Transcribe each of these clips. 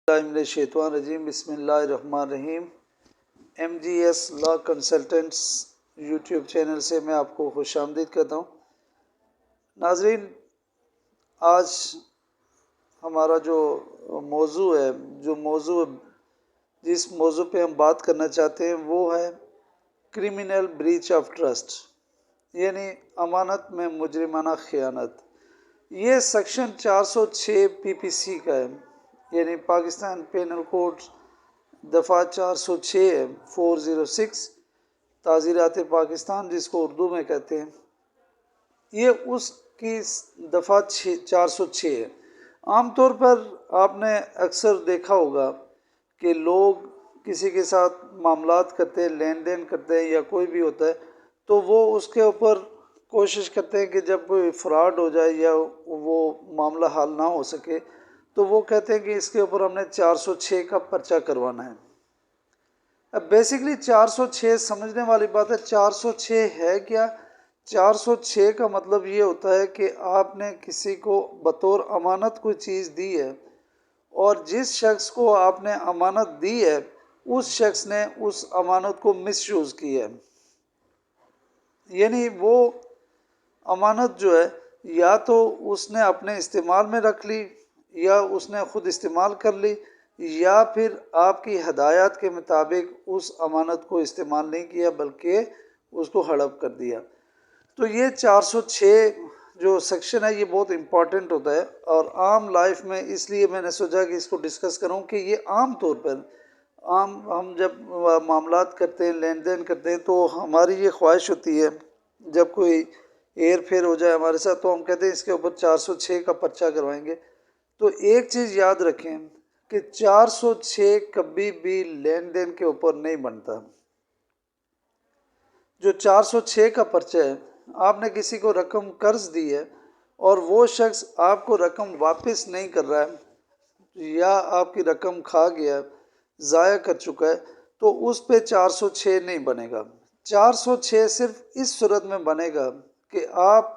रजीम बिस्मिल्लाहिर्रहमानिर्रहीम। MGS law consultants YouTube channel से मैं आपको खुशामदीद कहता हूँ। नाजरीन, आज हमारा जो मौजू जिस मौजू पे हम बात करना चाहते हैं वो है क्रिमिनल ब्रीच ऑफ ट्रस्ट, यानी अमानत में मुजरिमाना खयानत। ये सेक्शन 406 PPC का है, यानी पाकिस्तान पेनल कोड दफ़ा 406 है, 406 ताज़ीरात पाकिस्तान जिसको उर्दू में कहते हैं। ये उसकी दफ़ा 406 है। आमतौर पर आपने अक्सर देखा होगा कि लोग किसी के साथ मामलात करते हैं, लेन देन करते हैं या कोई भी होता है, तो वो उसके ऊपर कोशिश करते हैं कि जब कोई फ्रॉड हो जाए या वो मामला हल ना हो सके तो वो कहते हैं कि इसके ऊपर हमने 406 का पर्चा करवाना है। अब बेसिकली 406 समझने वाली बात है। 406 है क्या? 406 का मतलब ये होता है कि आपने किसी को बतौर अमानत कोई चीज़ दी है और जिस शख्स को आपने अमानत दी है उस शख्स ने उस अमानत को मिसयूज़ किया है। यानी वो अमानत जो है या तो उसने अपने इस्तेमाल में रख ली या उसने ख़ुद इस्तेमाल कर ली या फिर आपकी हदायत के मुताबिक उस अमानत को इस्तेमाल नहीं किया बल्कि उसको हड़प कर दिया। तो ये 406 जो सेक्शन है ये बहुत इम्पॉर्टेंट होता है और आम लाइफ में इसलिए मैंने सोचा कि इसको डिस्कस करूं कि ये आम तौर पर हम जब मामलात करते हैं, लेन देन करते हैं, तो हमारी ये ख्वाहिश होती है जब कोई हेर फेर हो जाए हमारे साथ तो हम कहते हैं इसके ऊपर 406 का पर्चा करवाएंगे। तो एक चीज़ याद रखें कि 406 कभी भी लेन देन के ऊपर नहीं बनता। जो 406 का पर्चा है, आपने किसी को रकम कर्ज दी है और वो शख्स आपको रकम वापस नहीं कर रहा है या आपकी रकम खा गया, ज़ाया कर चुका है, तो उस पे 406 नहीं बनेगा। 406 सिर्फ इस सूरत में बनेगा कि आप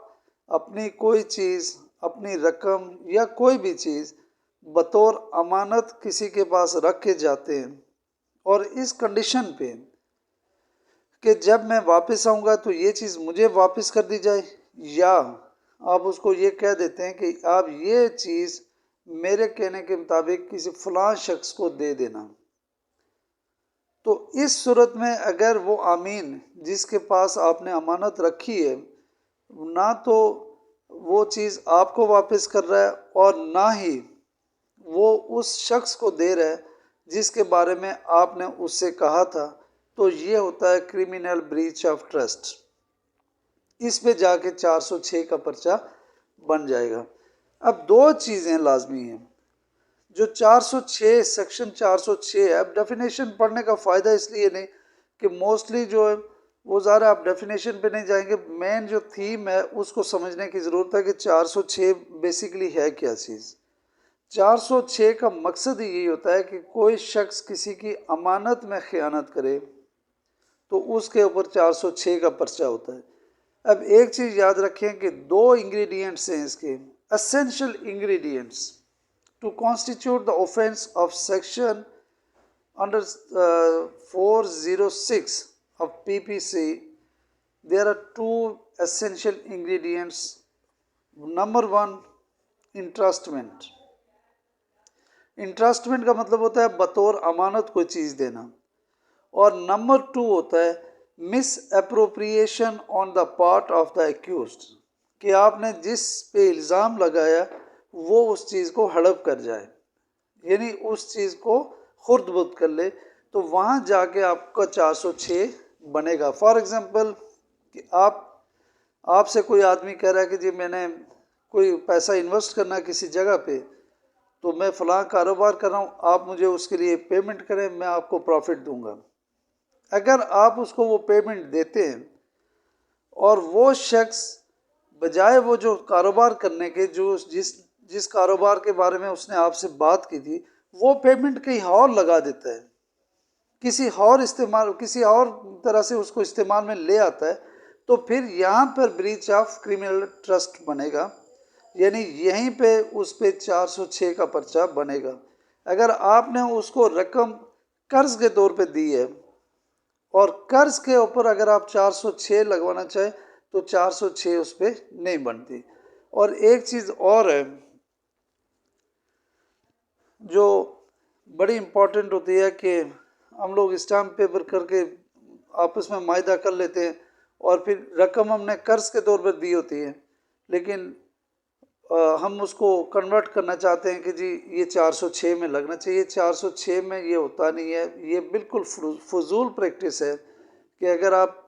अपनी कोई चीज़, अपनी रकम या कोई भी चीज़ बतौर अमानत किसी के पास रख के जाते हैं और इस कंडीशन पे कि जब मैं वापस आऊँगा तो ये चीज़ मुझे वापस कर दी जाए, या आप उसको ये कह देते हैं कि आप ये चीज़ मेरे कहने के मुताबिक किसी फ़लाँ शख्स को दे देना। तो इस सूरत में अगर वो आमीन जिसके पास आपने अमानत रखी है ना तो वो चीज़ आपको वापस कर रहा है और ना ही वो उस शख्स को दे रहा है जिसके बारे में आपने उससे कहा था, तो ये होता है क्रिमिनल ब्रीच ऑफ ट्रस्ट। इस पे जाके 406 का पर्चा बन जाएगा। अब दो चीज़ें लाजमी हैं जो 406 सेक्शन 406 है। अब डेफिनेशन पढ़ने का फ़ायदा इसलिए नहीं कि मोस्टली जो है वो ज़्यादा आप डेफिनेशन पे नहीं जाएंगे, मेन जो थीम है उसको समझने की ज़रूरत है कि 406 बेसिकली है क्या चीज़। 406 का मकसद ही यही होता है कि कोई शख्स किसी की अमानत में ख़यानत करे तो उसके ऊपर 406 का पर्चा होता है। अब एक चीज़ याद रखें कि दो इंग्रेडिएंट्स हैं इसके, essential ingredients to constitute the offense of section under 406 of PPC. There are two essential ingredients. Number one, entrustment. इंट्रस्टमेंट का मतलब होता है बतौर अमानत कोई चीज़ देना, और नंबर टू होता है miss appropriation on the part of the accused, कि आपने जिस पे इल्ज़ाम लगाया वो उस चीज़ को हड़प कर जाए, यानी उस चीज़ को खुर्द-बुर्द कर ले, तो वहाँ जाके आपका 406 बनेगा। फॉर एग्ज़ाम्पल कि आपसे कोई आदमी कह रहा है कि जी मैंने कोई पैसा इन्वेस्ट करना है किसी जगह पे, तो मैं फ़लाँ कारोबार कर रहा हूँ, आप मुझे उसके लिए पेमेंट करें, मैं आपको प्रॉफिट दूंगा। अगर आप उसको वो पेमेंट देते हैं और वो शख्स बजाय वो जो कारोबार करने के जो जिस कारोबार के बारे में उसने आपसे बात की थी वो पेमेंट कहीं और लगा देता है, किसी और तरह से उसको इस्तेमाल में ले आता है, तो फिर यहाँ पर ब्रीच ऑफ क्रिमिनल ट्रस्ट बनेगा, यानी यहीं पे उस पे 406 का पर्चा बनेगा। अगर आपने उसको रकम कर्ज के तौर पे दी है और कर्ज के ऊपर अगर आप 406 लगवाना चाहें तो 406 उस पर नहीं बनती। और एक चीज़ और है जो बड़ी इम्पोर्टेंट होती है कि हम लोग स्टाम्प पेपर करके आपस में मायदा कर लेते हैं और फिर रकम हमने कर्ज के तौर पर दी होती है, लेकिन हम उसको कन्वर्ट करना चाहते हैं कि जी ये 406 में लगना चाहिए। 406 में ये होता नहीं है। ये बिल्कुल फजूल प्रैक्टिस है कि अगर आप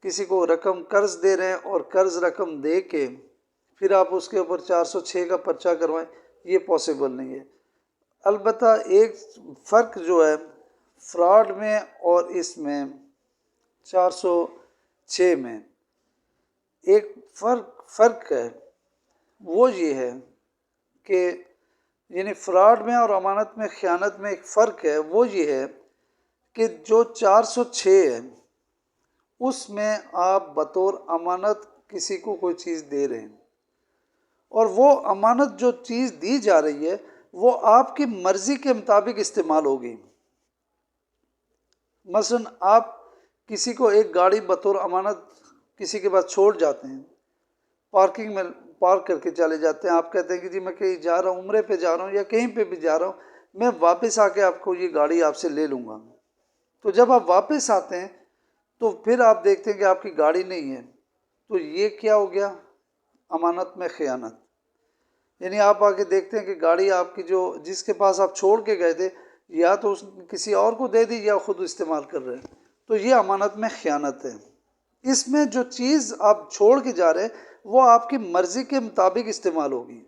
किसी को रकम कर्ज दे रहे हैं और कर्ज रकम दे के फिर आप उसके ऊपर 406 का पर्चा करवाएं, ये पॉसिबल नहीं है। अलबत्ता एक फ़र्क जो है फ्रॉड में और इसमें 406 में एक फ़र्क है, वो ये है कि यानी फ्रॉड में और अमानत में ख़यानत में एक फ़र्क है, वो ये है कि जो 406 है उसमें आप बतौर अमानत किसी को कोई चीज़ दे रहे हैं और वो अमानत जो चीज़ दी जा रही है वो आपकी मर्ज़ी के मुताबिक इस्तेमाल होगी। मसलन आप किसी को एक गाड़ी बतौर अमानत किसी के पास छोड़ जाते हैं, पार्किंग में पार्क करके चले जाते हैं। आप कहते हैं कि जी मैं कहीं जा रहा हूँ, उम्रे पे जा रहा हूँ या कहीं पे भी जा रहा हूँ, मैं वापस आके आपको ये गाड़ी आपसे ले लूँगा। तो जब आप वापस आते हैं तो फिर आप देखते हैं कि आपकी गाड़ी नहीं है, तो ये क्या हो गया? अमानत में ख़यानत। यानी आप आके देखते हैं कि गाड़ी आपकी जो जिसके पास आप छोड़ के गए थे या तो उस किसी और को दे दी या ख़ुद इस्तेमाल कर रहे हैं, तो ये अमानत में ख़यानत है। इसमें जो चीज़ आप छोड़ के जा रहे हैं वो आपकी मर्ज़ी के मुताबिक इस्तेमाल होगी।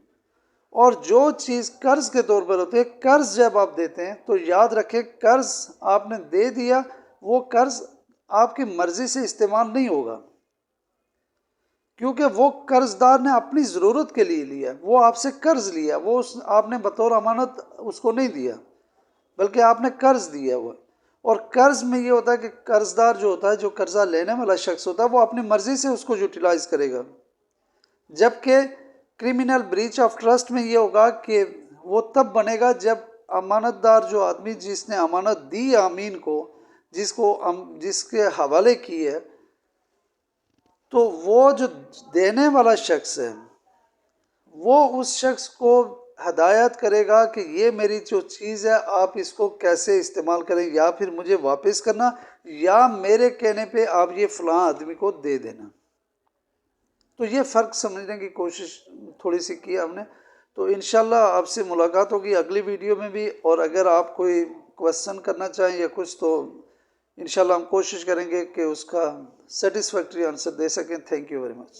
और जो चीज़ कर्ज़ के तौर पर होती है, कर्ज़ जब आप देते हैं तो याद रखें कर्ज़ आपने दे दिया, वो कर्ज़ आपकी मर्ज़ी से इस्तेमाल नहीं होगा, क्योंकि वो कर्जदार ने अपनी ज़रूरत के लिए लिया, वो आपसे कर्ज़ लिया, वो आपने बतौर अमानत उसको नहीं दिया बल्कि आपने कर्ज़ दिया वो। और कर्ज़ में ये होता है कि कर्जदार जो होता है, जो कर्ज़ा लेने वाला शख्स होता है, वो अपनी मर्ज़ी से उसको यूटिलाइज़ करेगा। जबकि क्रिमिनल ब्रीच ऑफ ट्रस्ट में ये होगा कि वो तब बनेगा जब अमानतदार जो आदमी जिसने अमानत दी आमीन को, जिसके हवाले की है, तो वो जो देने वाला शख्स है वो उस शख्स को हदायत करेगा कि ये मेरी जो चीज़ है आप इसको कैसे इस्तेमाल करें, या फिर मुझे वापस करना या मेरे कहने पे आप ये फ़लाँ आदमी को दे देना। तो ये फ़र्क समझने की कोशिश थोड़ी सी की हमने। तो इंशाल्लाह आपसे मुलाकात होगी अगली वीडियो में भी, और अगर आप कोई क्वेश्चन करना चाहें या कुछ तो इंशाल्लाह हम कोशिश करेंगे कि उसका सेटिस्फैक्ट्री आंसर दे सकें। Thank you very much.